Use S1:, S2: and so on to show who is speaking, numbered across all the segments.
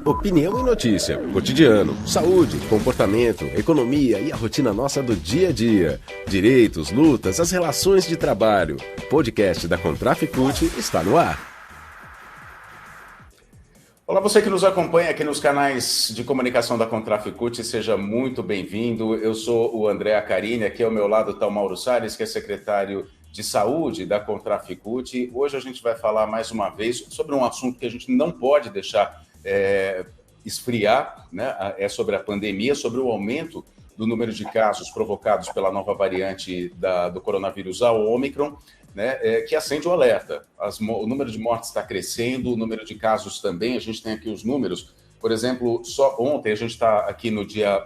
S1: Opinião e notícia, cotidiano, saúde, comportamento, economia e a rotina nossa do dia a dia. Direitos, lutas, as relações de trabalho. O podcast da Contraficute está no ar.
S2: Olá, você que nos acompanha aqui nos canais de comunicação da Contraficute, seja muito bem-vindo. Eu sou o André Acarini, aqui ao meu lado está o Mauro Salles, que é secretário de Saúde da Contraficute. Hoje a gente vai falar mais uma vez sobre um assunto que a gente não pode deixar esfriar, né? É sobre a pandemia, sobre o aumento do número de casos provocados pela nova variante do coronavírus, a Ômicron, né? Que acende o alerta. O número de mortes está crescendo, o número de casos também, a gente tem aqui os números. Por exemplo, só ontem, a gente está aqui no dia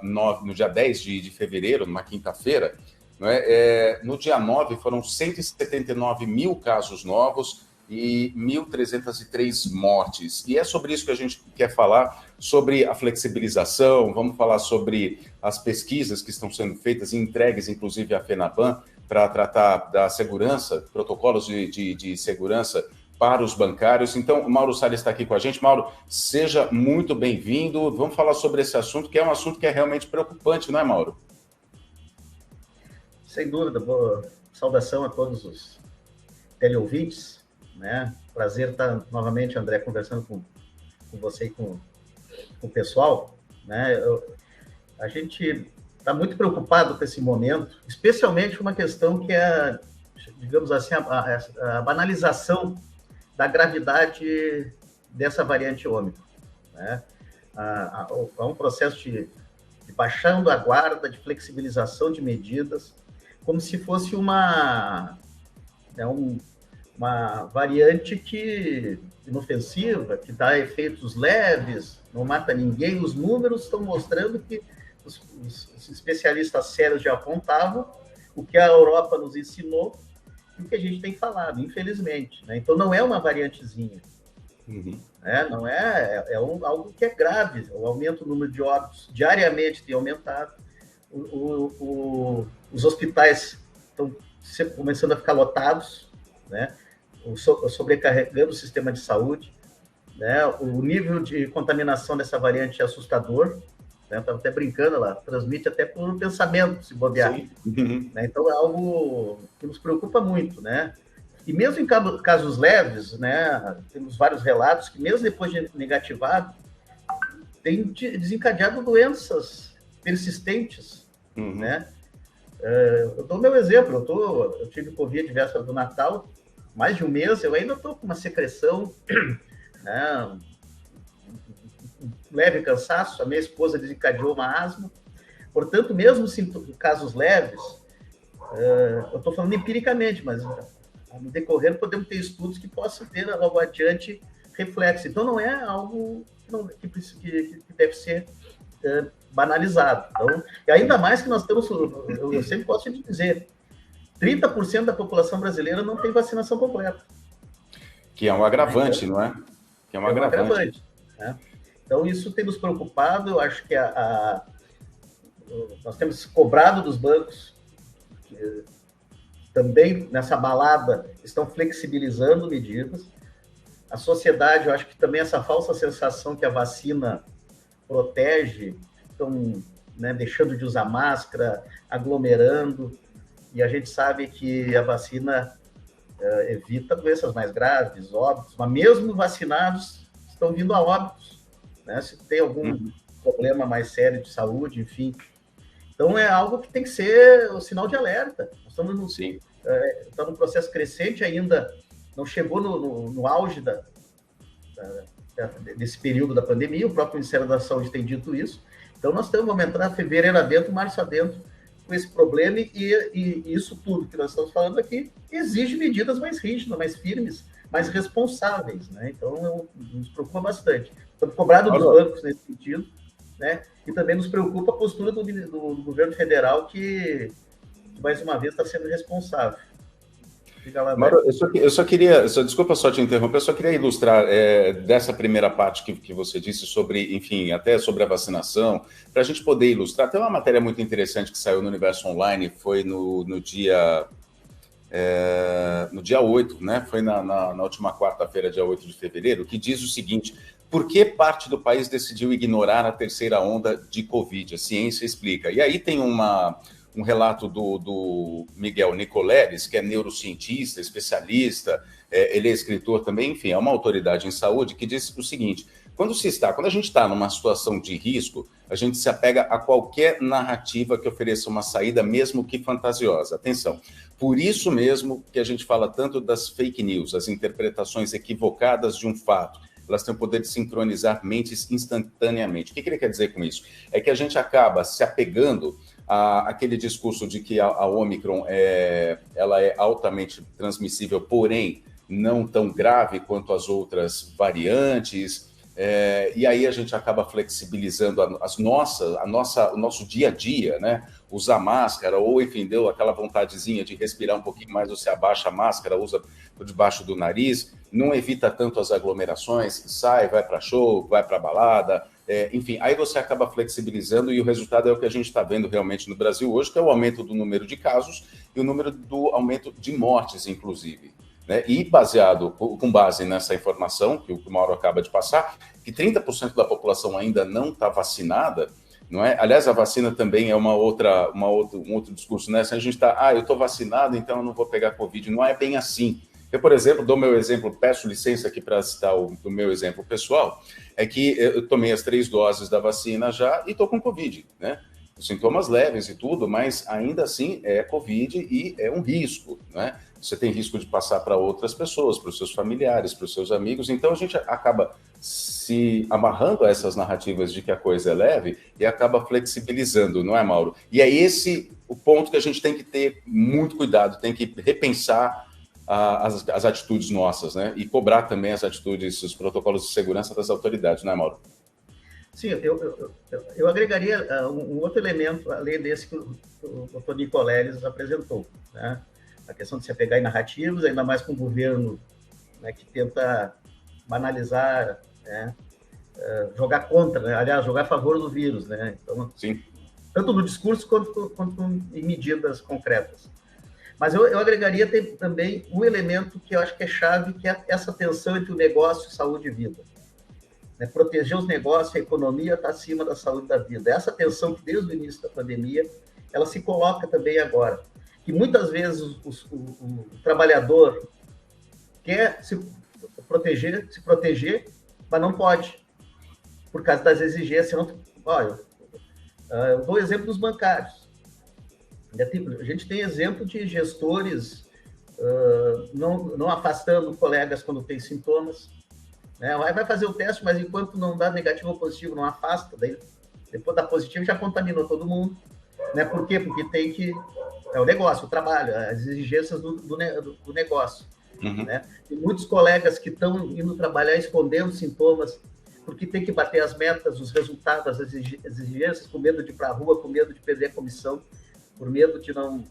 S2: 10 de fevereiro, numa quinta-feira, né? No dia 9 foram 179 mil casos novos, e 1.303 mortes. E é sobre isso que a gente quer falar, sobre a flexibilização, vamos falar sobre as pesquisas que estão sendo feitas e entregues, inclusive, à FENABAN, para tratar da segurança, protocolos de segurança para os bancários. Então, o Mauro Salles está aqui com a gente. Mauro, seja muito bem-vindo. Vamos falar sobre esse assunto, que é um assunto que é realmente preocupante, não é, Mauro?
S3: Sem dúvida. Boa saudação a todos os teleouvintes. Né? Prazer estar novamente, André, conversando com você e com o pessoal. Né? A gente está muito preocupado com esse momento, especialmente uma questão que é, digamos assim, a banalização da gravidade dessa variante Ômicron. Né? Há um processo de baixando a guarda, de flexibilização de medidas, como se fosse uma variante que inofensiva, que dá efeitos leves, não mata ninguém. Os números estão mostrando que os especialistas sérios já apontavam o que a Europa nos ensinou e o que a gente tem falado, infelizmente. Né? Então, não é uma variantezinha. Né? Não algo que é grave. O aumento do número de óbitos diariamente tem aumentado. Os hospitais estão começando a ficar lotados, né? Sobrecarregando o sistema de saúde, né? O nível de contaminação dessa variante é assustador, né? Estava até brincando, ela transmite até por pensamento, se bobear. Né? Então é algo que nos preocupa muito, né? E mesmo em casos leves, né? Temos vários relatos que mesmo depois de negativado, tem desencadeado doenças persistentes, né? Eu dou meu exemplo, eu tive Covid véspera do Natal, mais de um mês, eu ainda estou com uma secreção, né, um leve cansaço, a minha esposa desencadeou uma asma, portanto, mesmo em casos leves, eu estou falando empiricamente, mas no decorrer podemos ter estudos que possam ter logo adiante reflexo. Então, não é algo que deve ser banalizado. Então, e ainda mais que nós temos, eu sempre posso te dizer, 30% da população brasileira não tem vacinação completa.
S2: Que é um agravante, não é? Que é um agravante.
S3: Né? Então, isso tem nos preocupado. Eu acho que nós temos cobrado dos bancos, que também, nessa balada, estão flexibilizando medidas. A sociedade, eu acho que também essa falsa sensação que a vacina protege, estão, né, deixando de usar máscara, aglomerando, e a gente sabe que a vacina evita doenças mais graves, óbitos, mas mesmo vacinados estão vindo a óbitos, né? Se tem algum problema mais sério de saúde, enfim. Então, é algo que tem que ser o sinal de alerta. Nós estamos num processo crescente ainda, não chegou no auge desse período da pandemia, o próprio Ministério da Saúde tem dito isso. Então, nós vamos entrar fevereiro adentro, março adentro, com esse problema, e isso tudo que nós estamos falando aqui exige medidas mais rígidas, mais firmes, mais responsáveis, né? Então, nos preocupa bastante. Estamos cobrados dos bancos nesse sentido, né? E também nos preocupa a postura do governo federal, que mais uma vez está sendo responsável.
S2: Mauro, desculpa só te interromper, eu só queria ilustrar dessa primeira parte que você disse sobre, enfim, até sobre a vacinação, para a gente poder ilustrar. Tem uma matéria muito interessante que saiu no Universo Online, foi no dia 8, né? Foi na última quarta-feira, dia 8 de fevereiro, que diz o seguinte: Por que parte do país decidiu ignorar a terceira onda de Covid? A ciência explica. E aí tem um relato do Miguel Nicoleles, que é neurocientista, especialista, ele é escritor também, enfim, é uma autoridade em saúde, que diz o seguinte: quando a gente está numa situação de risco, a gente se apega a qualquer narrativa que ofereça uma saída, mesmo que fantasiosa. Atenção, por isso mesmo que a gente fala tanto das fake news, as interpretações equivocadas de um fato. Elas têm o poder de sincronizar mentes instantaneamente. O que ele quer dizer com isso? É que a gente acaba se apegando àquele discurso de que a Omicron ela é altamente transmissível, porém não tão grave quanto as outras variantes. E aí a gente acaba flexibilizando o nosso dia a dia, né? Usar máscara, ou enfim, deu aquela vontadezinha de respirar um pouquinho mais, você abaixa a máscara, usa por debaixo do nariz, não evita tanto as aglomerações, sai, vai para show, vai para balada, enfim, aí você acaba flexibilizando e o resultado é o que a gente está vendo realmente no Brasil hoje, que é o aumento do número de casos e o número do aumento de mortes, inclusive. Né? E com base nessa informação que o Mauro acaba de passar, que 30% da população ainda não está vacinada, não é? Aliás, a vacina também é um outro discurso, né? Se a gente está, eu estou vacinado, então eu não vou pegar Covid. Não é bem assim. Eu, por exemplo, dou meu exemplo, peço licença aqui para citar o meu exemplo pessoal, é que eu tomei as 3 doses da vacina já e estou com Covid, né? Sintomas leves e tudo, mas ainda assim é Covid e é um risco, né? Você tem risco de passar para outras pessoas, para os seus familiares, para os seus amigos, então a gente acaba se amarrando a essas narrativas de que a coisa é leve e acaba flexibilizando, não é, Mauro? E é esse o ponto que a gente tem que ter muito cuidado, tem que repensar as atitudes nossas, né? E cobrar também as atitudes, os protocolos de segurança das autoridades, não é, Mauro?
S3: Sim, eu agregaria um outro elemento, além desse que o Dr. Nicoleles apresentou, né? A questão de se apegar em narrativas, ainda mais com um governo, né, que tenta banalizar, né, jogar contra, né? Aliás, jogar a favor do vírus, né? Então,
S2: sim,
S3: tanto no discurso quanto em medidas concretas. Mas eu agregaria também um elemento que eu acho que é chave, que é essa tensão entre o negócio, saúde e vida. Né? Proteger os negócios, a economia está acima da saúde da vida. Essa tensão que desde o início da pandemia, ela se coloca também agora. Que muitas vezes o trabalhador quer se proteger, mas não pode, por causa das exigências. Olha, eu dou o exemplo dos bancários. A gente tem exemplo de gestores não afastando colegas quando tem sintomas. Né? Vai fazer o teste, mas enquanto não dá negativo ou positivo, não afasta. Daí, depois da positivo, já contaminou todo mundo. Né? Por quê? Porque tem que... É o negócio, o trabalho, as exigências do negócio.
S2: Uhum.
S3: Né? Tem muitos colegas que estão indo trabalhar escondendo sintomas, porque tem que bater as metas, os resultados, as exigências, com medo de ir para a rua, com medo de perder a comissão, por medo de não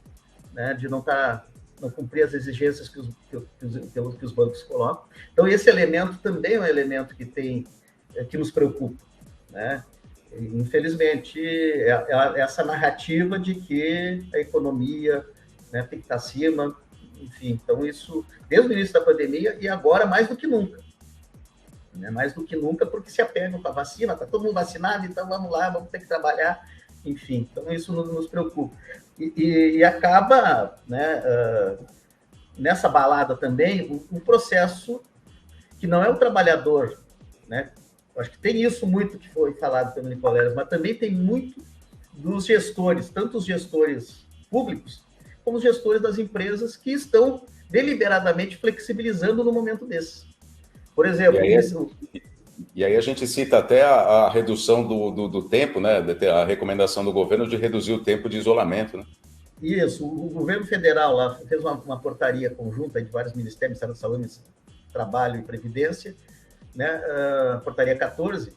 S3: cumprir as exigências que os bancos colocam. Então, esse elemento também é um elemento que nos preocupa, né? Infelizmente, essa narrativa de que a economia, né, tem que estar acima, enfim. Então, isso, desde o início da pandemia e agora mais do que nunca. Né? Mais do que nunca, porque se apegam com a vacina, está todo mundo vacinado, então vamos lá, vamos ter que trabalhar, enfim. Então, isso nos preocupa. E acaba, né, nessa balada também, um processo que não é o trabalhador, né? Acho que tem isso muito que foi falado pelo Nicoleles, mas também tem muito dos gestores, tanto os gestores públicos, como os gestores das empresas que estão deliberadamente flexibilizando no momento desse. Por exemplo...
S2: E aí a gente cita até a redução do tempo, né? A recomendação do governo de reduzir o tempo de isolamento, né?
S3: Isso, o governo federal lá fez uma portaria conjunta de vários ministérios, Ministério da Saúde, Trabalho e Previdência, né, a portaria 14,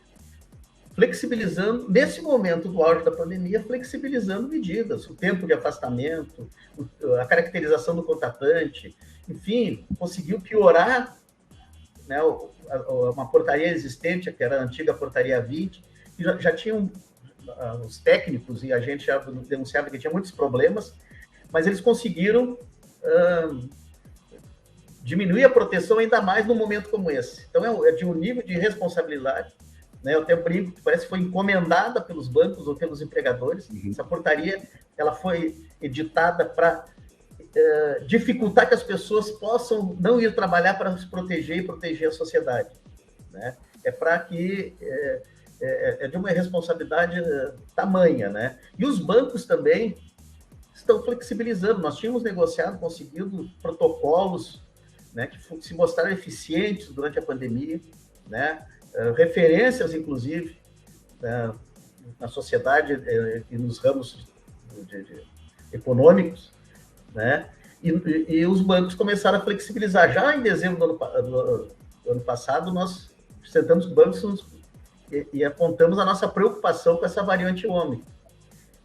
S3: flexibilizando, nesse momento do auge da pandemia, flexibilizando medidas, o tempo de afastamento, a caracterização do contratante, enfim, conseguiu piorar, né, uma portaria existente, que era a antiga portaria 20, que já tinham os técnicos, e a gente já denunciava que tinha muitos problemas, mas eles conseguiram diminuir a proteção ainda mais num momento como esse. Então, é de um nível de responsabilidade, né? Eu até brinco que parece que foi encomendada pelos bancos ou pelos empregadores. Essa portaria ela foi editada para dificultar que as pessoas possam não ir trabalhar para se proteger e proteger a sociedade, né? É para que é de uma responsabilidade tamanha, né? E os bancos também estão flexibilizando. Nós tínhamos negociado, conseguido protocolos, né, que se mostraram eficientes durante a pandemia, né? Referências, inclusive, na sociedade e nos ramos econômicos, né? E os bancos começaram a flexibilizar. Já em dezembro do ano passado, nós sentamos com os bancos e apontamos a nossa preocupação com essa variante Ômicron.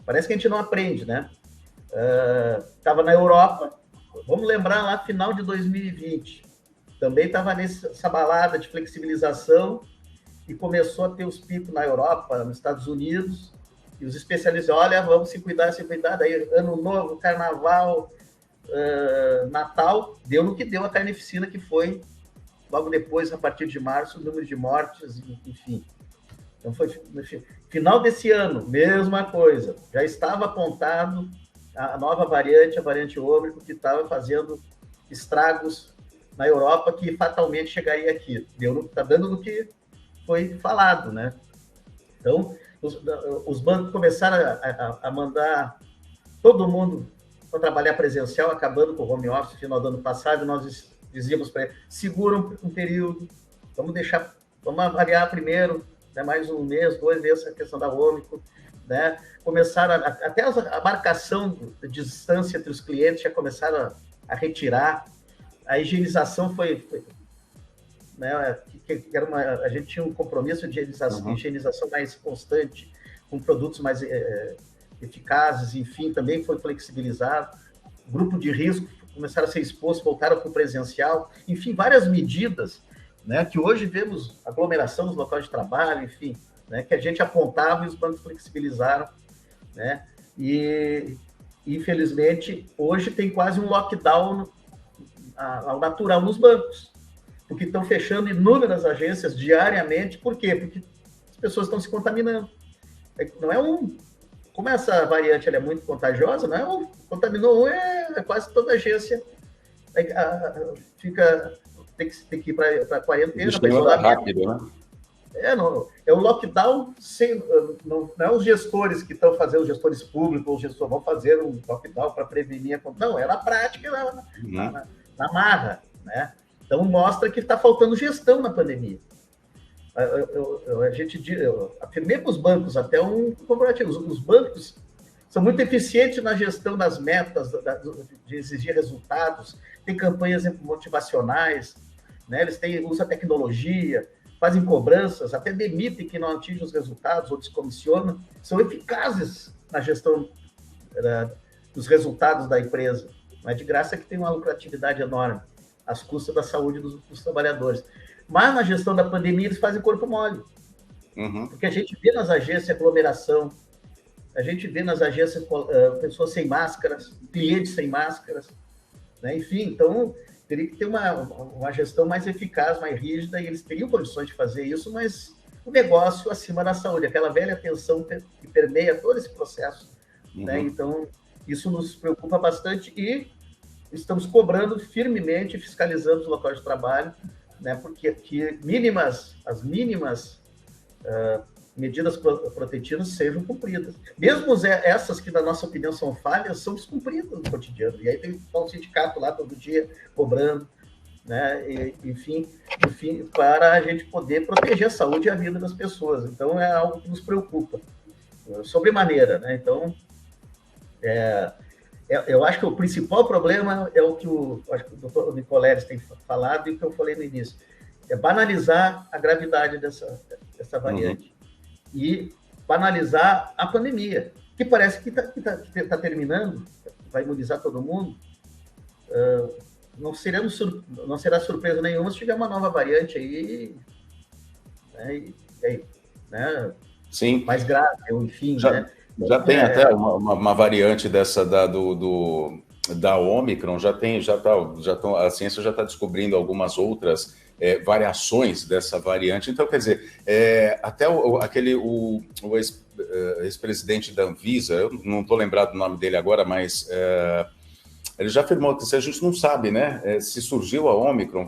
S3: Parece que a gente não aprende, né? Estava na Europa, vamos lembrar lá, final de 2020, também estava nessa balada de flexibilização e começou a ter os picos na Europa, nos Estados Unidos, e os especialistas, olha, vamos se cuidar, daí Ano Novo, Carnaval, Natal, deu no que deu a carnificina, que foi, logo depois, a partir de março, o número de mortes, enfim. Então, foi final desse ano, mesma coisa, já estava apontado a nova variante, a variante Ômicron, que estava fazendo estragos na Europa, que fatalmente chegaria aqui. Está dando no que foi falado, né? Então, os bancos começaram a mandar todo mundo para trabalhar presencial, acabando com o home office no final do ano passado. Nós dizíamos para eles, segura um período, vamos avaliar primeiro, né, mais um mês, 2 meses, a questão da Ômicron, né? Começaram até a marcação de distância entre os clientes já começaram a retirar. A higienização foi né, a gente tinha um compromisso de higienização mais constante, com produtos mais eficazes, enfim, também foi flexibilizado. Grupo de risco começaram a ser expostos, voltaram para o presencial, enfim, várias medidas, né, que hoje vemos aglomeração nos locais de trabalho, enfim, né, que a gente apontava e os bancos flexibilizaram, né, e infelizmente hoje tem quase um lockdown ao natural nos bancos, porque estão fechando inúmeras agências diariamente. Por quê? Porque as pessoas estão se contaminando. Não é como essa variante ela é muito contagiosa, não é contaminou é quase toda agência tem que ir para quarentena, para isolamento.
S2: Rápido, né?
S3: É o lockdown não é os gestores que estão fazendo, os gestores públicos, os gestores vão fazer um lockdown para prevenir. Não, é na prática, na marra, né? Então, mostra que está faltando gestão na pandemia. Eu afirmei para os bancos, até um comparativo, os bancos são muito eficientes na gestão das metas, de exigir resultados, tem campanhas motivacionais, né? Eles usam tecnologia, fazem cobranças, até demitem que não atingem os resultados ou descomissionam, são eficazes na gestão dos resultados da empresa. Não é de graça que tem uma lucratividade enorme, às custas da saúde dos trabalhadores. Mas na gestão da pandemia eles fazem corpo mole. Porque a gente vê nas agências aglomeração, a gente vê nas agências pessoas sem máscaras, clientes sem máscaras, né? Enfim, então teria que ter uma gestão mais eficaz, mais rígida, e eles teriam condições de fazer isso, mas o negócio acima da saúde, aquela velha tensão que permeia todo esse processo, né? Então, isso nos preocupa bastante e estamos cobrando firmemente, fiscalizando os locais de trabalho, né? Porque as mínimas medidas protetivas sejam cumpridas. Mesmo essas que, na nossa opinião, são falhas, são descumpridas no cotidiano. E aí tem um sindicato lá todo dia cobrando, né? Enfim, para a gente poder proteger a saúde e a vida das pessoas. Então, é algo que nos preocupa, sobremaneira, né? Então, eu acho que o principal problema é o que o doutor Nicoleles tem falado e o que eu falei no início, é banalizar a gravidade dessa variante e banalizar a pandemia, que parece que está terminando, vai imunizar todo mundo. Não será surpresa nenhuma se tiver uma nova variante aí, né?
S2: Sim.
S3: Mais grave, enfim, né?
S2: Já tem até uma variante dessa do da Ômicron a ciência já está descobrindo algumas outras variações dessa variante. Então, quer dizer, até o ex-presidente da Anvisa, eu não estou lembrado do nome dele agora, mas ele já afirmou que se a gente não sabe, né, se surgiu a Ômicron,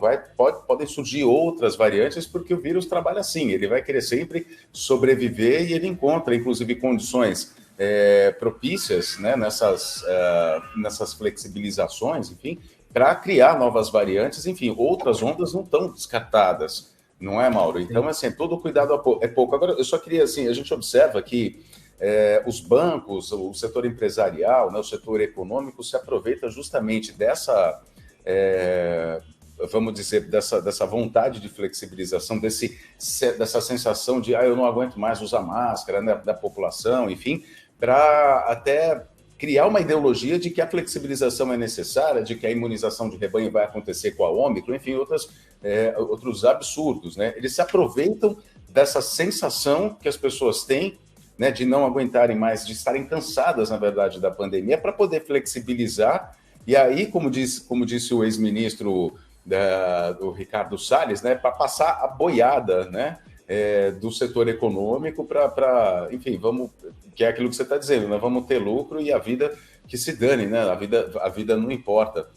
S2: podem surgir outras variantes, porque o vírus trabalha assim, ele vai querer sempre sobreviver e ele encontra, inclusive, condições propícias, né, nessas flexibilizações, enfim, para criar novas variantes, enfim, outras ondas não estão descartadas, não é, Mauro? Então, assim, todo cuidado é pouco. Agora, eu só queria, assim, a gente observa que os bancos, o setor empresarial, né, o setor econômico se aproveita justamente dessa, vamos dizer, dessa vontade de flexibilização, dessa sensação de eu não aguento mais usar máscara, né, da população, enfim, para até criar uma ideologia de que a flexibilização é necessária, de que a imunização de rebanho vai acontecer com a Ômicron, enfim, outros absurdos, né? Eles se aproveitam dessa sensação que as pessoas têm, né, de não aguentarem mais, de estarem cansadas, na verdade, da pandemia, para poder flexibilizar. E aí, como disse o ex-ministro o Ricardo Salles, né, para passar a boiada, né, do setor econômico para, enfim, que é aquilo que você está dizendo, né, vamos ter lucro e a vida que se dane, né, a vida não importa.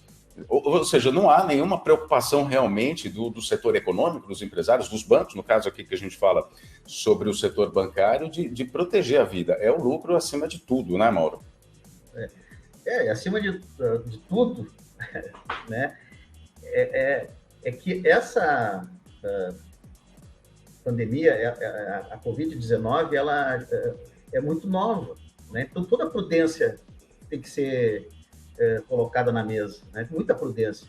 S2: Ou seja, não há nenhuma preocupação realmente do setor econômico, dos empresários, dos bancos, no caso aqui que a gente fala sobre o setor bancário, de proteger a vida. É o lucro acima de tudo, né, Mauro?
S3: Acima de tudo, né, é que essa pandemia, a Covid-19, ela é muito nova, né? Então, toda a prudência tem que ser colocada na mesa, né? Muita prudência,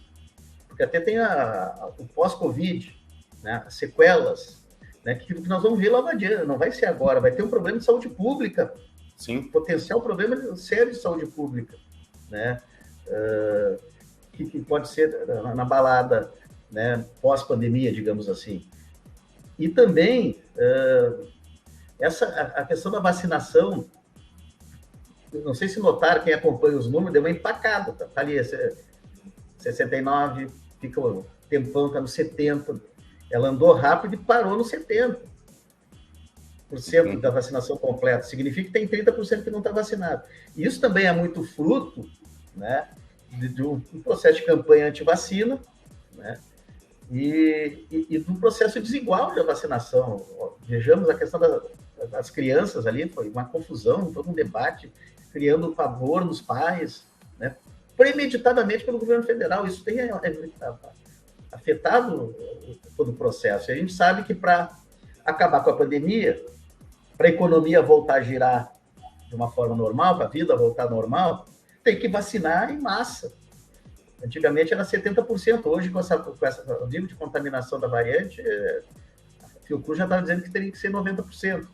S3: porque até tem o pós-Covid, né? As sequelas, né? Que nós vamos ver logo adiante, não vai ser agora, vai ter um problema de saúde pública,
S2: sim,
S3: potencial problema sério de saúde pública, né? Que pode ser na balada, né? Pós-pandemia, digamos assim. E também a questão da vacinação. Não sei se notaram, quem acompanha os números, deu uma empacada. Tá ali, 69, fica um tempão, está no 70. Ela andou rápido e parou no 70% da vacinação completa. Significa que tem 30% que não está vacinado. E isso também é muito fruto, né, de um processo de campanha anti-vacina, né, e do processo desigual de vacinação. Vejamos a questão das crianças ali, foi uma confusão, todo um debate, criando pavor nos pais, né, premeditadamente pelo governo federal. Isso tem afetado todo o processo. E a gente sabe que para acabar com a pandemia, para a economia voltar a girar de uma forma normal, para a vida voltar normal, tem que vacinar em massa. Antigamente era 70%, hoje com essa nível de contaminação da variante, a Fiocruz já estava dizendo que teria que ser 90%.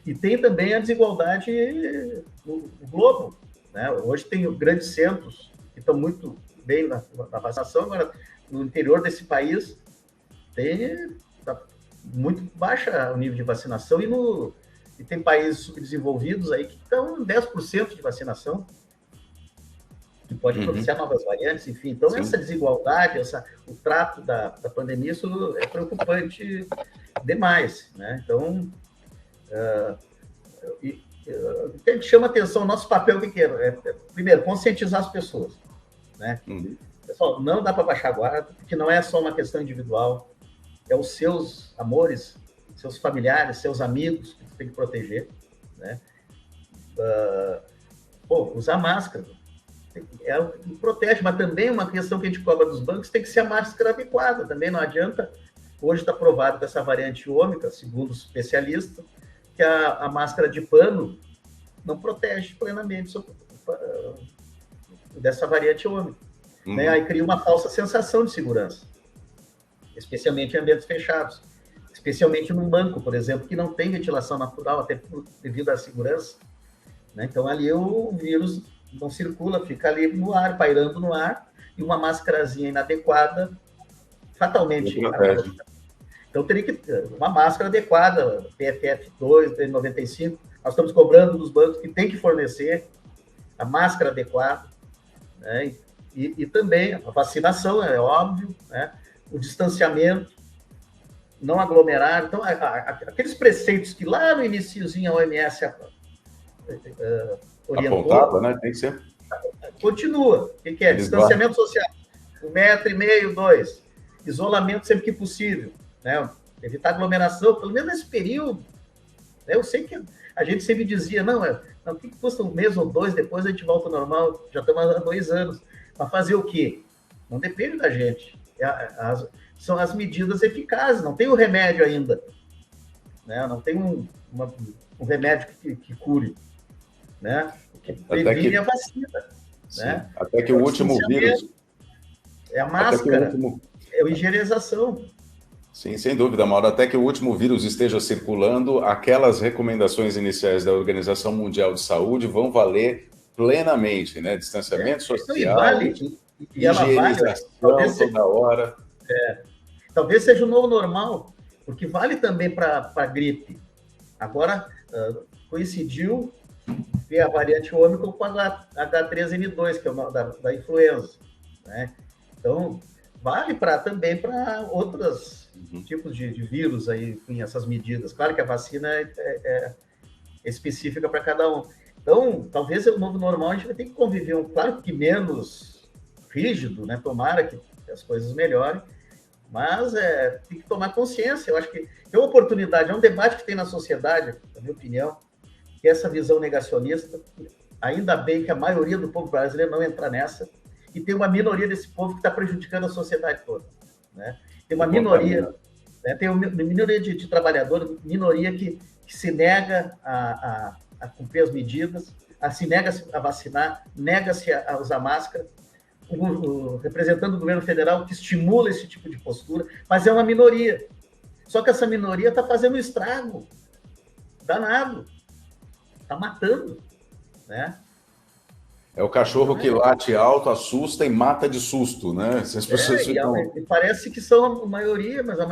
S3: E tem também a desigualdade no globo, né? Hoje tem grandes centros que estão muito bem na vacinação, agora no interior desse país está muito baixa o nível de vacinação e tem países subdesenvolvidos aí que estão em 10% de vacinação, que pode propiciar novas variantes, enfim. Então, sim, essa desigualdade, o trato da pandemia, isso é preocupante demais, né? Então, o que chama atenção, nosso papel, o que é? Primeiro, conscientizar as pessoas, né? Pessoal, não dá para baixar a guarda, porque não é só uma questão individual, é os seus amores, seus familiares, seus amigos que você tem que proteger, né? Usar máscara é o que protege, mas também uma questão que a gente cobra dos bancos tem que ser a máscara adequada, também não adianta. Hoje está provado que essa variante ômica, segundo os especialistas, que a máscara de pano não protege plenamente dessa variante ômica. Né? Aí cria uma falsa sensação de segurança, especialmente em ambientes fechados, especialmente num banco, por exemplo, que não tem ventilação natural, até devido à segurança. Né? Então, ali o vírus não circula, fica ali no ar, pairando no ar, e uma máscarazinha inadequada, fatalmente. Então, teria que ter uma máscara adequada, PFF2, N95. Nós estamos cobrando dos bancos que tem que fornecer a máscara adequada, né? E também a vacinação, é óbvio, né? O distanciamento, não aglomerar. Então, aqueles preceitos que lá no iniciozinho a OMS orientou...
S2: Apontava, né? Tem que ser.
S3: Continua. O que é? Distanciamento social. 1,5 metro, 2. Isolamento sempre que possível, né? Evitar aglomeração, pelo menos nesse período. Eu sei que a gente sempre dizia, não, o que custa 1 mês ou 2, depois a gente volta ao normal, já estamos há 2 anos. Para fazer o quê? Não depende da gente. São as medidas eficazes, não tem o remédio ainda. Né? Não tem um remédio que cure. Né? O que previne é a vacina. Né?
S2: Até que o último vírus...
S3: É a máscara, é a higienização.
S2: Sim, sem dúvida, Mauro. Até que o último vírus esteja circulando, aquelas recomendações iniciais da Organização Mundial de Saúde vão valer plenamente, né? Distanciamento social, higienização toda hora.
S3: Talvez seja o novo normal, porque vale também para a gripe. Agora, coincidiu ver a variante Ômicron com a H3N2, que é da influenza, né? Então, vale também para outros tipos de vírus aí, com essas medidas. Claro que a vacina é específica para cada um. Então, talvez o novo normal a gente vai ter que conviver, claro que menos rígido, né? Tomara que as coisas melhorem, mas tem que tomar consciência. Eu acho que é uma oportunidade, é um debate que tem na sociedade, na minha opinião, que essa visão negacionista, ainda bem que a maioria do povo brasileiro não entra nessa, e tem uma minoria desse povo que está prejudicando a sociedade toda. Né? Tem uma minoria, né? Tem uma minoria de trabalhadores, minoria que se nega a cumprir as medidas, se nega a vacinar, nega-se a usar máscara, o representante do governo federal que estimula esse tipo de postura, mas é uma minoria. Só que essa minoria está fazendo um estrago danado, está matando, né?
S2: É o cachorro que late alto, assusta e mata de susto, né? As pessoas ficam...
S3: E parece que são a maioria, mas a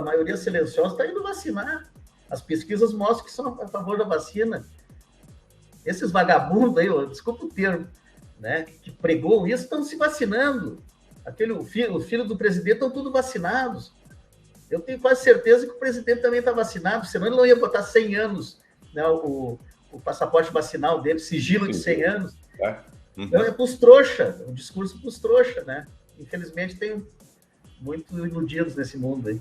S3: maioria silenciosa está indo vacinar. As pesquisas mostram que são a favor da vacina. Esses vagabundos aí, desculpa o termo, né, que pregou isso, estão se vacinando. O filho do presidente estão todos vacinados. Eu tenho quase certeza que o presidente também está vacinado, senão ele não ia botar 100 anos, né, o passaporte vacinal dele, sigilo de 100 anos. Então é para os trouxa, o discurso para os trouxa, né? Infelizmente tem muito iludidos nesse mundo aí.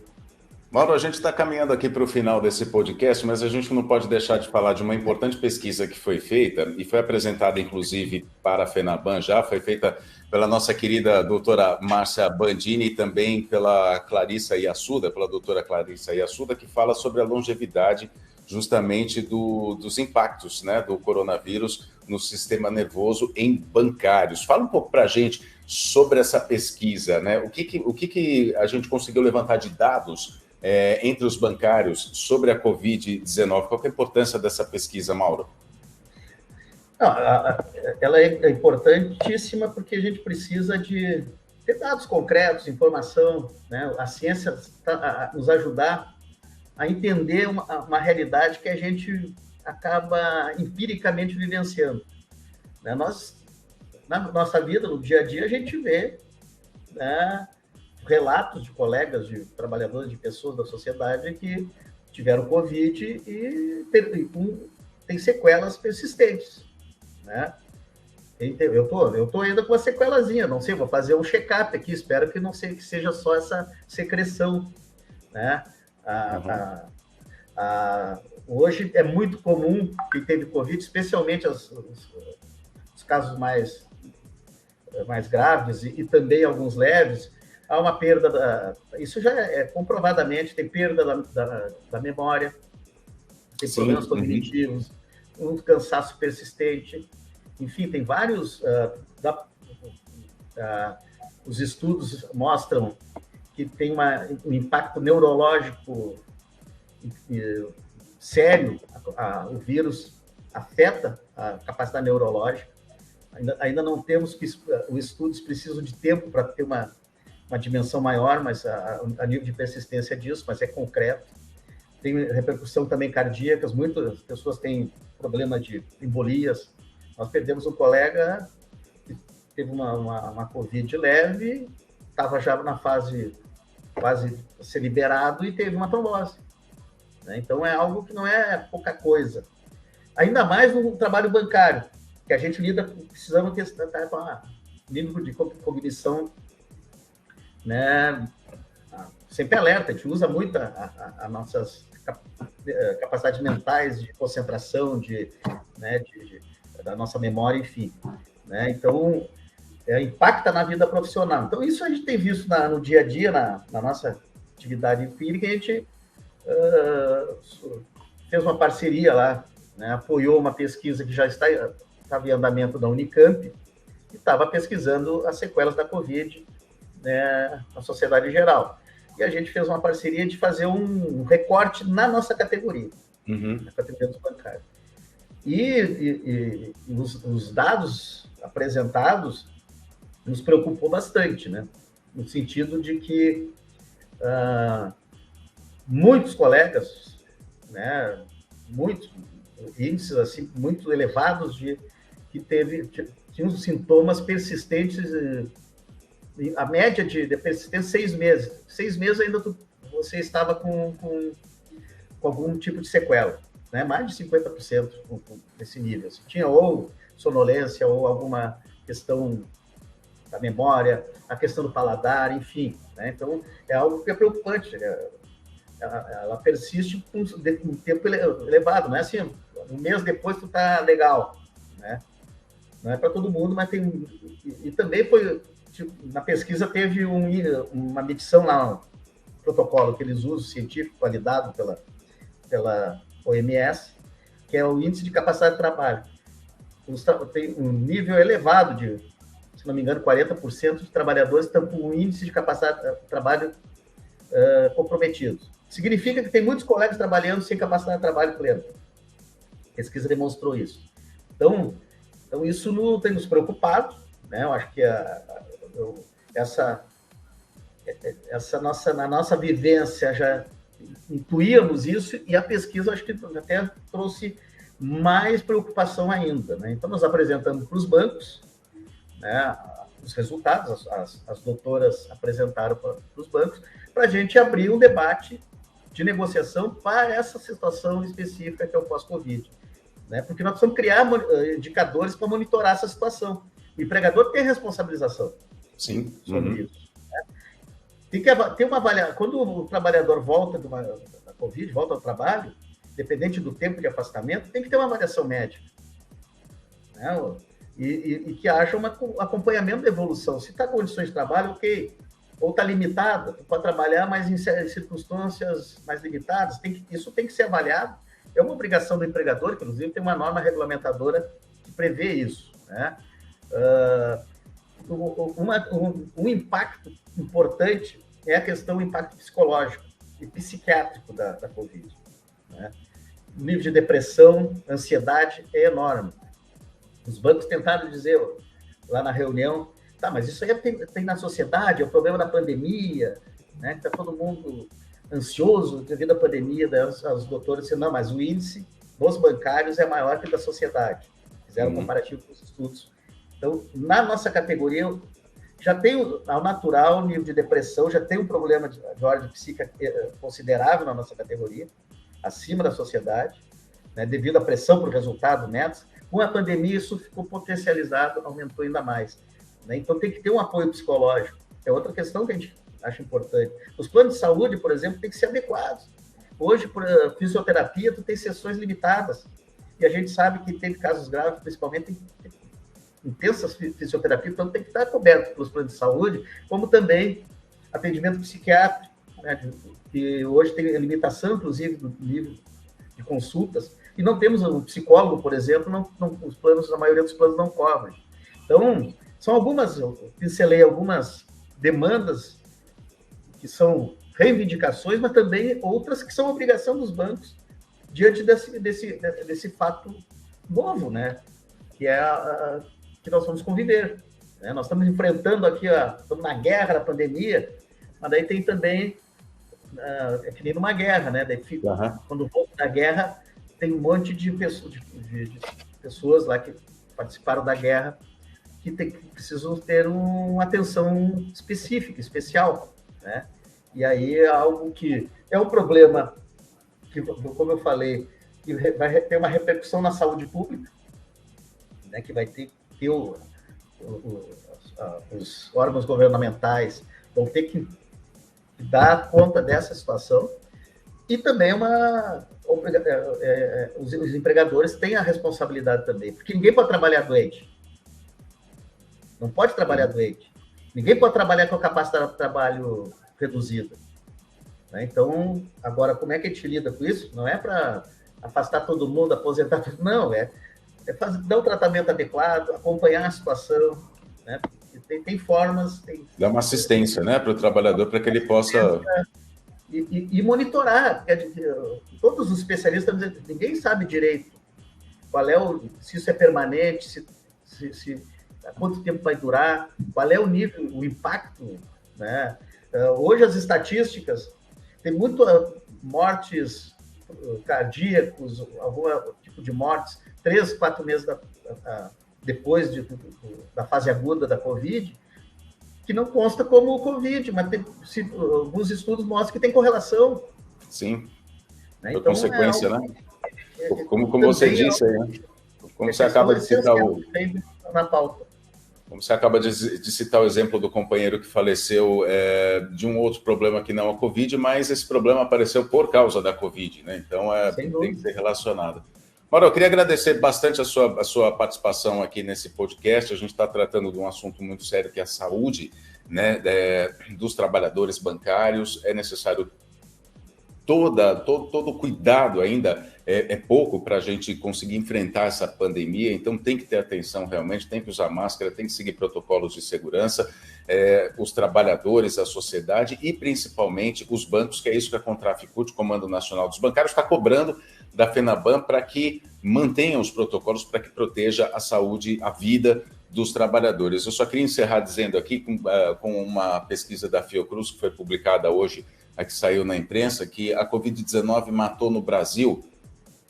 S2: Mauro, a gente está caminhando aqui para o final desse podcast, mas a gente não pode deixar de falar de uma importante pesquisa que foi feita e foi apresentada, inclusive, para a FENABAN já, foi feita pela nossa querida doutora Márcia Bandini e também pela Clarissa Iassuda, pela doutora Clarissa Iassuda, que fala sobre a longevidade justamente dos impactos, né, do coronavírus no sistema nervoso em bancários. Fala um pouco para a gente sobre essa pesquisa, né? O que a gente conseguiu levantar de dados entre os bancários sobre a Covid-19? Qual que é a importância dessa pesquisa, Mauro?
S3: Ela é importantíssima porque a gente precisa de ter dados concretos, informação, né? A ciência está a nos ajudar a entender uma realidade que a gente acaba empiricamente vivenciando. Né? Na nossa vida, no dia a dia, a gente vê, né, relatos de colegas, de trabalhadores, de pessoas da sociedade que tiveram Covid e tem sequelas persistentes. Né? Eu tô ainda com uma sequelazinha, não sei, vou fazer um check-up aqui, espero que não seja só essa secreção. Né? Hoje é muito comum quem teve Covid, especialmente os casos mais graves e também alguns leves, há uma perda isso já é comprovadamente, tem perda da memória, tem problemas cognitivos, um cansaço persistente, enfim, tem vários... os estudos mostram que tem um impacto neurológico sério, o vírus afeta a capacidade neurológica. Ainda não temos os estudos precisam de tempo para ter uma dimensão maior, mas a nível de persistência disso, mas é concreto. Tem repercussão também cardíaca, muitas pessoas têm problema de embolias. Nós perdemos um colega que teve uma Covid leve, estava já na fase quase a ser liberado e teve uma trombose. Né? Então, é algo que não é pouca coisa. Ainda mais no trabalho bancário, que a gente precisamos estar com a nível de cognição, né, sempre alerta. A gente usa muito as nossas capacidades mentais de concentração, da nossa memória, enfim. Né? Então, impacta na vida profissional. Então, isso a gente tem visto no dia a dia, na nossa atividade empírica. A gente fez uma parceria lá, né? Apoiou uma pesquisa que já estava em andamento da Unicamp, que estava pesquisando as sequelas da Covid, né, na sociedade em geral. E a gente fez uma parceria de fazer um recorte na nossa categoria, na categoria dos bancários. E os dados apresentados nos preocupou bastante, né? No sentido de que muitos colegas, né, muitos índices assim, muito elevados que tinham sintomas persistentes, a média de persistência 6 meses. 6 meses ainda você estava com algum tipo de sequela, né? Mais de 50% nesse nível. Assim. Tinha ou sonolência ou alguma questão da memória, a questão do paladar, enfim. Né? Então, é algo que é preocupante. Ela persiste com um tempo elevado, não é assim, um mês depois tu tá legal, né? Não é para todo mundo, mas tem... E também foi... Tipo, na pesquisa teve uma medição lá, um protocolo que eles usam, científico, validado pela OMS, que é o índice de capacidade de trabalho. Tem um nível elevado de, se não me engano, 40% de trabalhadores estão com um índice de capacidade de trabalho comprometido. Significa que tem muitos colegas trabalhando sem capacidade de trabalho plena. A pesquisa demonstrou isso. Então isso não tem nos preocupado, né? Eu acho que na nossa vivência já intuíamos isso, e a pesquisa acho que até trouxe mais preocupação ainda, né? Então nós apresentamos para os bancos, né, os resultados, as doutoras apresentaram para os bancos, para a gente abrir um debate de negociação para essa situação específica que é o pós-Covid. Né? Porque nós precisamos criar indicadores para monitorar essa situação. O empregador tem responsabilização sobre isso. Né? Tem que ter uma avaliação. Quando o trabalhador volta da Covid, volta ao trabalho, dependente do tempo de afastamento, tem que ter uma avaliação médica. Né? E que haja um acompanhamento da evolução. Se está com condições de trabalho, ok. Ou está limitada, pode trabalhar, mas em circunstâncias mais limitadas. Isso tem que ser avaliado. É uma obrigação do empregador, inclusive tem uma norma regulamentadora que prevê isso. Né? Um impacto importante é a questão do impacto psicológico e psiquiátrico da Covid. Né? O nível de depressão, ansiedade é enorme. Os bancos tentaram dizer lá na reunião, tá, mas isso aí tem na sociedade, é o problema da pandemia, né? Está todo mundo ansioso devido à pandemia. As doutoras disseram, não, mas o índice dos bancários é maior que o da sociedade. Fizeram um comparativo com os estudos. Então, na nossa categoria, já tem ao natural nível de depressão, já tem um problema de ordem psíquica considerável na nossa categoria, acima da sociedade, né, devido à pressão por resultado, metas. Com a pandemia, isso ficou potencializado, aumentou ainda mais. Né? Então, tem que ter um apoio psicológico. É outra questão que a gente acha importante. Os planos de saúde, por exemplo, têm que ser adequados. Hoje, por fisioterapia, tu tem sessões limitadas. E a gente sabe que tem casos graves, principalmente intensas fisioterapia, então tem que estar coberto pelos planos de saúde, como também atendimento psiquiátrico, né, que hoje tem limitação, inclusive, do nível de consultas, e não temos um psicólogo, por exemplo, os planos, a maioria dos planos não cobrem. Então, são eu pincelei algumas demandas que são reivindicações, mas também outras que são obrigação dos bancos diante desse fato novo, né? Que é que nós vamos conviver. Né? Nós estamos enfrentando aqui, estamos na guerra da pandemia, mas daí tem também, é que nem numa guerra, né? Daí quando volta da guerra, tem um monte de pessoas lá que participaram da guerra que precisam ter uma atenção específica, especial, né? E aí é algo que é um problema que, como eu falei, que vai ter uma repercussão na saúde pública, né? Que vai ter os órgãos governamentais vão ter que dar conta dessa situação, e também os empregadores têm a responsabilidade também, porque ninguém pode trabalhar doente. Não pode trabalhar doente. Ninguém pode trabalhar com a capacidade de trabalho reduzida. Né? Então, agora, como é que a gente lida com isso? Não é para afastar todo mundo, aposentar, não, é dar um tratamento adequado, acompanhar a situação, né? Tem formas...
S2: Dar uma assistência, né, para o trabalhador, para que ele possa...
S3: E monitorar. Todos os especialistas estão dizendo, ninguém sabe direito se isso é permanente, há quanto tempo vai durar, qual é o nível, o impacto, né? Hoje as estatísticas, tem muito mortes cardíacos, algum tipo de mortes, 3, 4 meses depois da fase aguda da Covid, que não consta como o Covid, mas alguns estudos mostram que tem correlação.
S2: Sim,
S3: né?
S2: Então, consequência, né? Como você disse aí, né? Como você acaba de citar
S3: na pauta.
S2: Como você acaba de citar o exemplo do companheiro que faleceu de um outro problema que não a Covid, mas esse problema apareceu por causa da Covid, né? Então, tem que ser relacionado. Mauro, eu queria agradecer bastante a sua participação aqui nesse podcast. A gente está tratando de um assunto muito sério, que é a saúde, né, dos trabalhadores bancários. É necessário todo cuidado ainda, é pouco para a gente conseguir enfrentar essa pandemia, então tem que ter atenção realmente, tem que usar máscara, tem que seguir protocolos de segurança, os trabalhadores, a sociedade e principalmente os bancos, que é isso que a Contraficult, Comando Nacional dos Bancários, está cobrando da FENABAN para que mantenha os protocolos, para que proteja a saúde, a vida dos trabalhadores. Eu só queria encerrar dizendo aqui, com uma pesquisa da Fiocruz, que foi publicada hoje, a que saiu na imprensa, que a Covid-19 matou no Brasil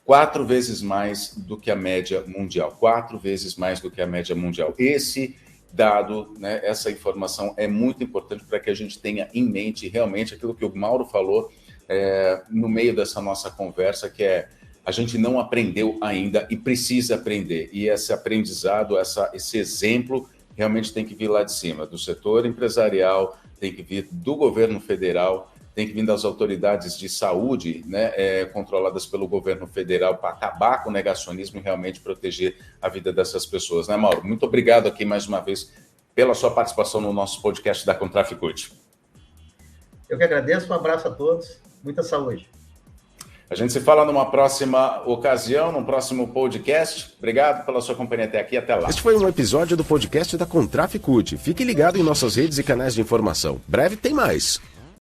S2: 4 vezes mais do que a média mundial. 4 vezes mais do que a média mundial. Esse dado, né, essa informação é muito importante para que a gente tenha em mente realmente aquilo que o Mauro falou no meio dessa nossa conversa, que a gente não aprendeu ainda e precisa aprender. E esse aprendizado, esse exemplo, realmente tem que vir lá de cima, do setor empresarial, tem que vir do governo federal, tem que vir das autoridades de saúde, né, controladas pelo governo federal, para acabar com o negacionismo e realmente proteger a vida dessas pessoas. Né, Mauro? Muito obrigado aqui mais uma vez pela sua participação no nosso podcast da Contraficult.
S3: Eu que agradeço, um abraço a todos, muita saúde.
S2: A gente se fala numa próxima ocasião, num próximo podcast. Obrigado pela sua companhia até aqui, até lá.
S1: Este foi um episódio do podcast da Contraficult. Fique ligado em nossas redes e canais de informação. Breve tem mais.